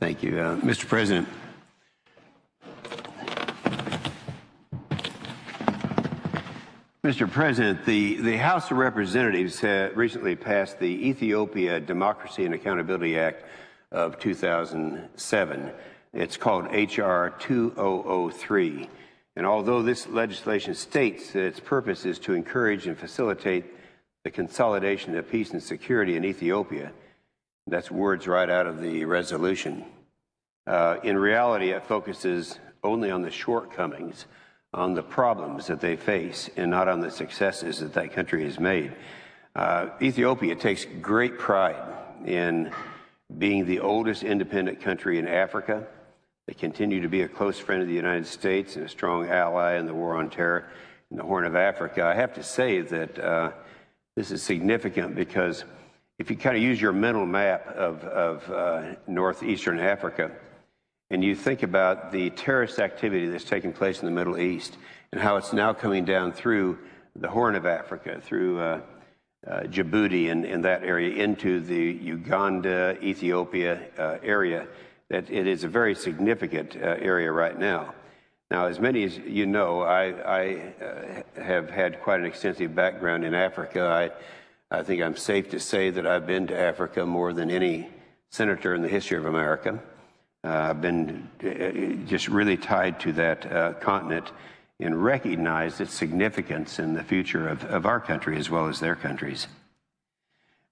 Thank you. Mr. President, the House of Representatives recently passed the Ethiopia Democracy and Accountability Act of 2007. It's called H.R. 2003. And although this legislation states that its purpose is to encourage and facilitate the consolidation of peace and security in Ethiopia, that's words right out of the resolution. In reality, it focuses only on the shortcomings, on the problems that they face, and not on the successes that that country has made. Ethiopia takes great pride in being the oldest independent country in Africa. They continue to be a close friend of the United States and a strong ally in the war on terror in the Horn of Africa. I have to say that this is significant because if you kind of use your mental map of northeastern Africa, and you think about the terrorist activity that's taking place in the Middle East and how it's now coming down through the Horn of Africa, through Djibouti and that area into the Uganda, Ethiopia area, that it is a very significant area right now. Now, as many as you know, I have had quite an extensive background in Africa. I think I'm safe to say that I've been to Africa more than any senator in the history of America. I've been just really tied to that continent and recognize its significance in the future of our country as well as their countries.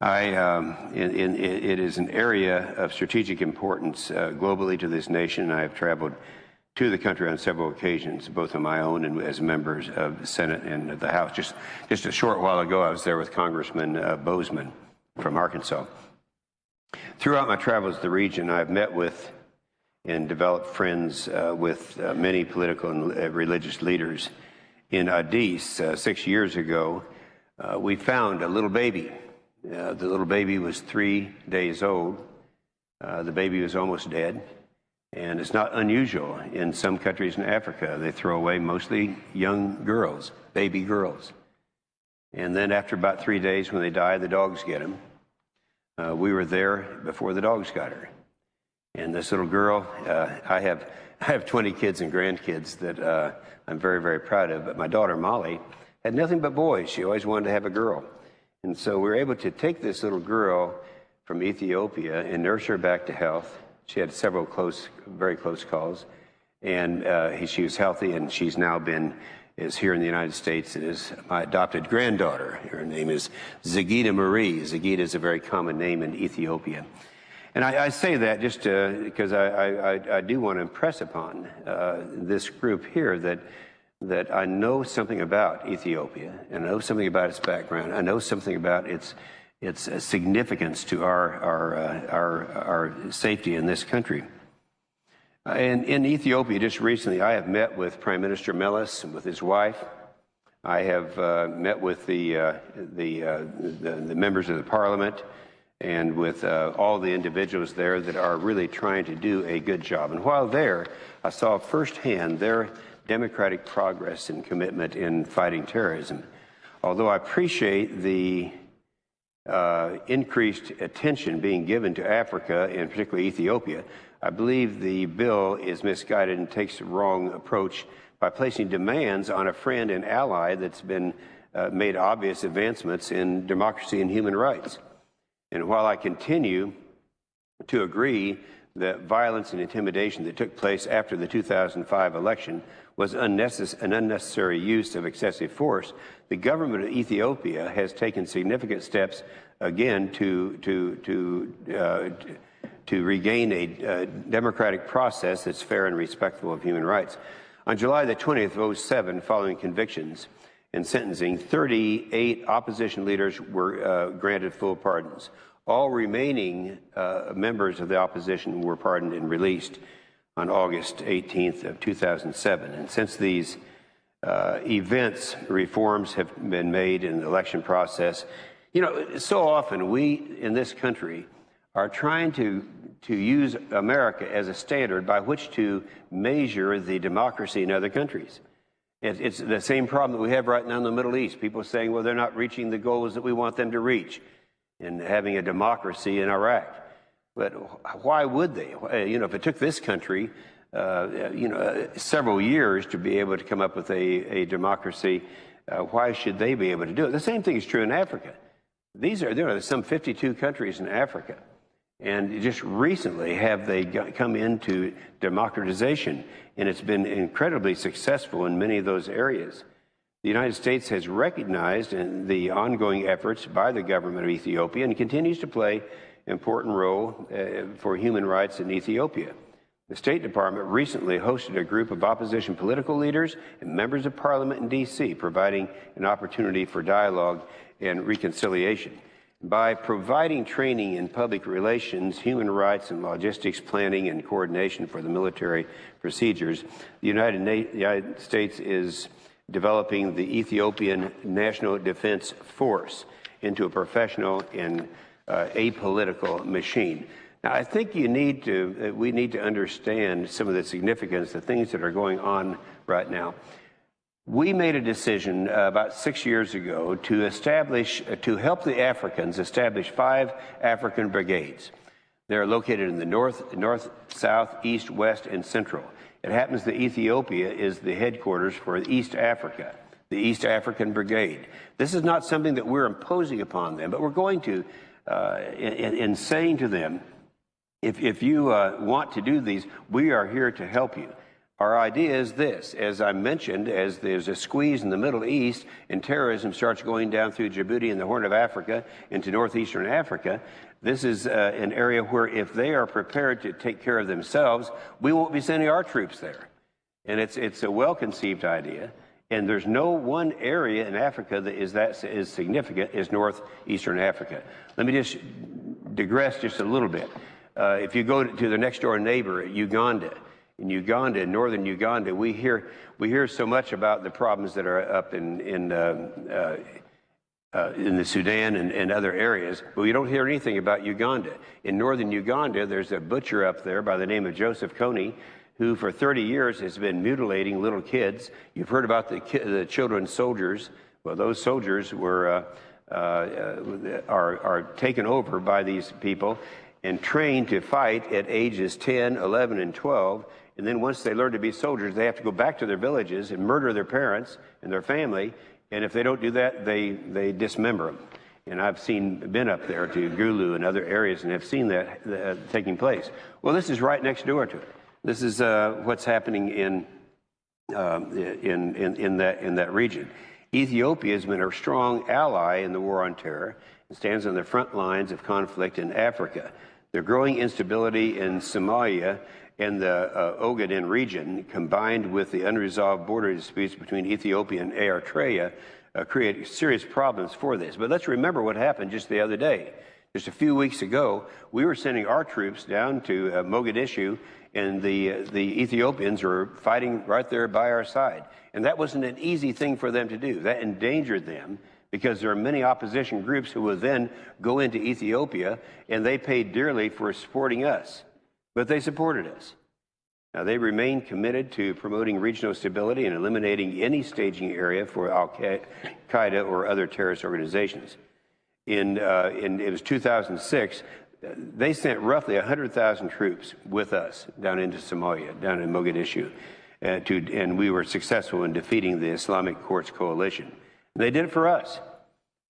It is an area of strategic importance globally to this nation. I have traveled to the country on several occasions, both on my own and as members of the Senate and the House. Just a short while ago, I was there with Congressman Bozeman from Arkansas. Throughout my travels to the region, I've met with and developed friends with many political and religious leaders. In Addis, 6 years ago, we found a little baby. The little baby was 3 days old. The baby was almost dead. And it's not unusual in some countries in Africa. They throw away mostly young girls, baby girls. And then after about 3 days when they die, the dogs get them. We were there before the dogs got her. And this little girl, I have 20 kids and grandkids that I'm very, very proud of. But my daughter, Molly, had nothing but boys. She always wanted to have a girl. And so we were able to take this little girl from Ethiopia and nurse her back to health. She had several very close calls. And she was healthy, and she's now is here in the United States and is my adopted granddaughter. Her name is Zagita Marie. Zagita is a very common name in Ethiopia. And I say that just because I do want to impress upon this group here that I know something about Ethiopia, and I know something about its background. I know something about its significance to our safety in this country. And in Ethiopia, just recently, I have met with Prime Minister Meles and with his wife. I have met with the members of the parliament and with all the individuals there that are really trying to do a good job. And while there, I saw firsthand their democratic progress and commitment in fighting terrorism. Although I appreciate the increased attention being given to Africa, and particularly Ethiopia, I believe the bill is misguided and takes the wrong approach by placing demands on a friend and ally that's been made obvious advancements in democracy and human rights. And while I continue to agree that violence and intimidation that took place after the 2005 election was an unnecessary use of excessive force, the government of Ethiopia has taken significant steps again to regain a democratic process that's fair and respectful of human rights. On July the 20th of 2007, following convictions and sentencing, 38 opposition leaders were granted full pardons. All remaining members of the opposition were pardoned and released on August 18th of 2007. And since these events, reforms have been made in the election process, you know, so often we in this country are trying to use America as a standard by which to measure the democracy in other countries. It's the same problem that we have right now in the Middle East. People saying, well, they're not reaching the goals that we want them to reach in having a democracy in Iraq. But why would they? If it took this country, several years to be able to come up with a democracy, why should they be able to do it? The same thing is true in Africa. There are some 52 countries in Africa. And just recently have they come into democratization, and it's been incredibly successful in many of those areas. The United States has recognized the ongoing efforts by the government of Ethiopia and continues to play an important role for human rights in Ethiopia. The State Department recently hosted a group of opposition political leaders and members of parliament in D.C., providing an opportunity for dialogue and reconciliation. By providing training in public relations, human rights, and logistics planning and coordination for the military procedures, the United States is developing the Ethiopian National Defense Force into a professional and apolitical machine. Now, I think we need to understand some of the significance, the things that are going on right now. We made a decision about 6 years ago to help the Africans establish 5 African brigades. They're located in the north, south, east, west, and central. It happens that Ethiopia is the headquarters for East Africa, the East African Brigade. This is not something that we're imposing upon them, but we're going to, in saying to them, if you want to do these, we are here to help you. Our idea is this: as I mentioned, as there's a squeeze in the Middle East and terrorism starts going down through Djibouti and the Horn of Africa into northeastern Africa, this is an area where if they are prepared to take care of themselves, we won't be sending our troops there. And it's a well-conceived idea. And there's no one area in Africa that is significant as northeastern Africa. Let me just digress just a little bit. If you go to the next door neighbor, Uganda, in northern Uganda, we hear so much about the problems that are up in the Sudan and other areas, but we don't hear anything about Uganda. In northern Uganda, there's a butcher up there by the name of Joseph Kony, who for 30 years has been mutilating little kids. You've heard about the children soldiers. Well, those soldiers are taken over by these people and trained to fight at ages 10, 11, and 12. And then once they learn to be soldiers, they have to go back to their villages and murder their parents and their family. And if they don't do that, they dismember them. And I've been up there to Gulu and other areas and have seen that taking place. Well, this is right next door to it. This is what's happening in that region. Ethiopia has been a strong ally in the war on terror and stands on the front lines of conflict in Africa. The growing instability in Somalia and the Ogaden region, combined with the unresolved border disputes between Ethiopia and Eritrea, create serious problems for this. But let's remember what happened just the other day. Just a few weeks ago, we were sending our troops down to Mogadishu, and the Ethiopians were fighting right there by our side. And that wasn't an easy thing for them to do. That endangered them, because there are many opposition groups who will then go into Ethiopia, and they paid dearly for supporting us. But they supported us. Now, they remain committed to promoting regional stability and eliminating any staging area for Al-Qaeda or other terrorist organizations. It was 2006, they sent roughly 100,000 troops with us down into Somalia, down in Mogadishu, and we were successful in defeating the Islamic Courts Coalition. And they did it for us.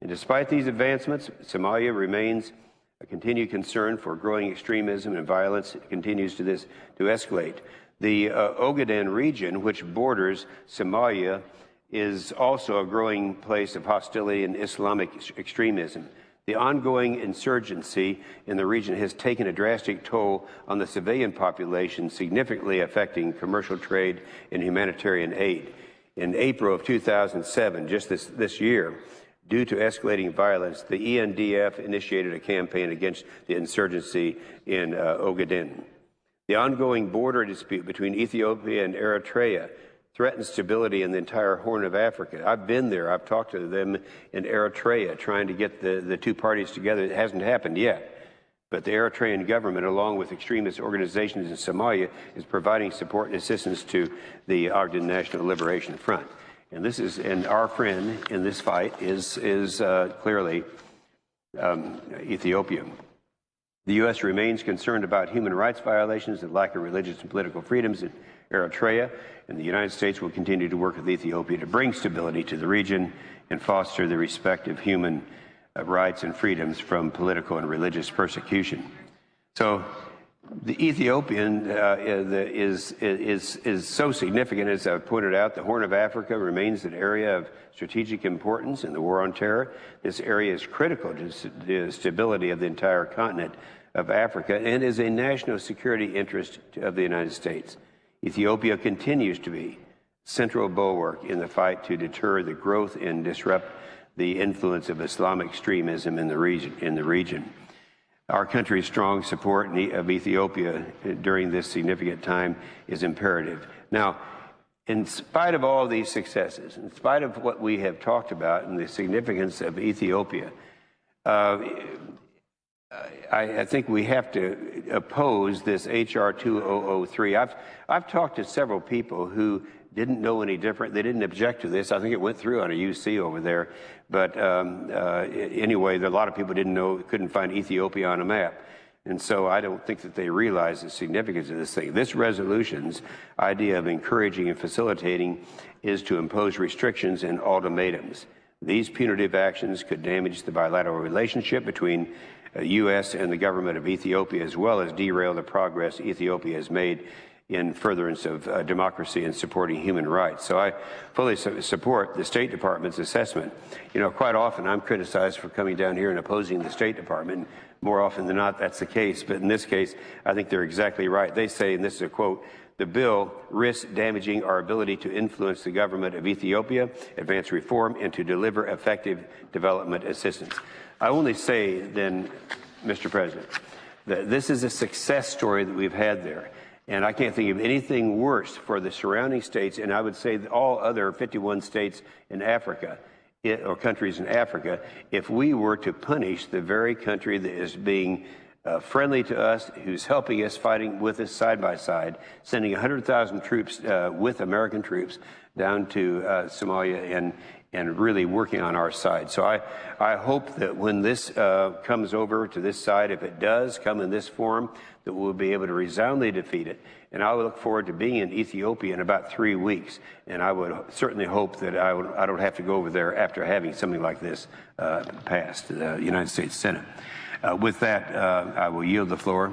And despite these advancements, Somalia remains a continued concern for growing extremism and violence. It continues to escalate. The Ogaden region, which borders Somalia, is also a growing place of hostility and Islamic extremism. The ongoing insurgency in the region has taken a drastic toll on the civilian population, significantly affecting commercial trade and humanitarian aid. In April of 2007, just this year, due to escalating violence, the ENDF initiated a campaign against the insurgency in Ogaden. The ongoing border dispute between Ethiopia and Eritrea threatens stability in the entire Horn of Africa. I've been there. I've talked to them in Eritrea, trying to get the two parties together. It hasn't happened yet. But the Eritrean government, along with extremist organizations in Somalia, is providing support and assistance to the Ogaden National Liberation Front. And our friend in this fight is clearly Ethiopia. The U.S. remains concerned about human rights violations and lack of religious and political freedoms in Eritrea, and the United States will continue to work with Ethiopia to bring stability to the region and foster the respect of human rights and freedoms from political and religious persecution. So the Ethiopian is so significant, as I've pointed out. The Horn of Africa remains an area of strategic importance in the war on terror. This area is critical to the stability of the entire continent of Africa and is a national security interest of the United States. Ethiopia continues to be central bulwark in the fight to deter the growth and disrupt the influence of Islamic extremism in the region. Our country's strong support of Ethiopia during this significant time is imperative. Now, in spite of all these successes, in spite of what we have talked about and the significance of Ethiopia, I think we have to oppose this H.R. 2003. I've talked to several people who didn't know any different. They didn't object to this. I think it went through on a UC over there. But anyway, a lot of people didn't know, couldn't find Ethiopia on a map. And so I don't think that they realize the significance of this thing. This resolution's idea of encouraging and facilitating is to impose restrictions and ultimatums. These punitive actions could damage the bilateral relationship between the U.S. and the government of Ethiopia, as well as derail the progress Ethiopia has made in furtherance of democracy and supporting human rights. So I fully support the State Department's assessment. You know, quite often I'm criticized for coming down here and opposing the State Department. More often than not, that's the case. But in this case, I think they're exactly right. They say, and this is a quote, "The bill risks damaging our ability to influence the government of Ethiopia, advance reform, and to deliver effective development assistance." I only say then, Mr. President, that this is a success story that we've had there. And I can't think of anything worse for the surrounding states, and I would say all other 51 states in Africa, or countries in Africa, if we were to punish the very country that is being friendly to us, who's helping us, fighting with us side by side, sending 100,000 troops with American troops down to Somalia and really working on our side. So I hope that when this comes over to this side, if it does come in this form, that we'll be able to resoundingly defeat it. And I look forward to being in Ethiopia in about 3 weeks. And I would certainly hope that I don't have to go over there after having something like this passed the United States Senate. With that, I will yield the floor.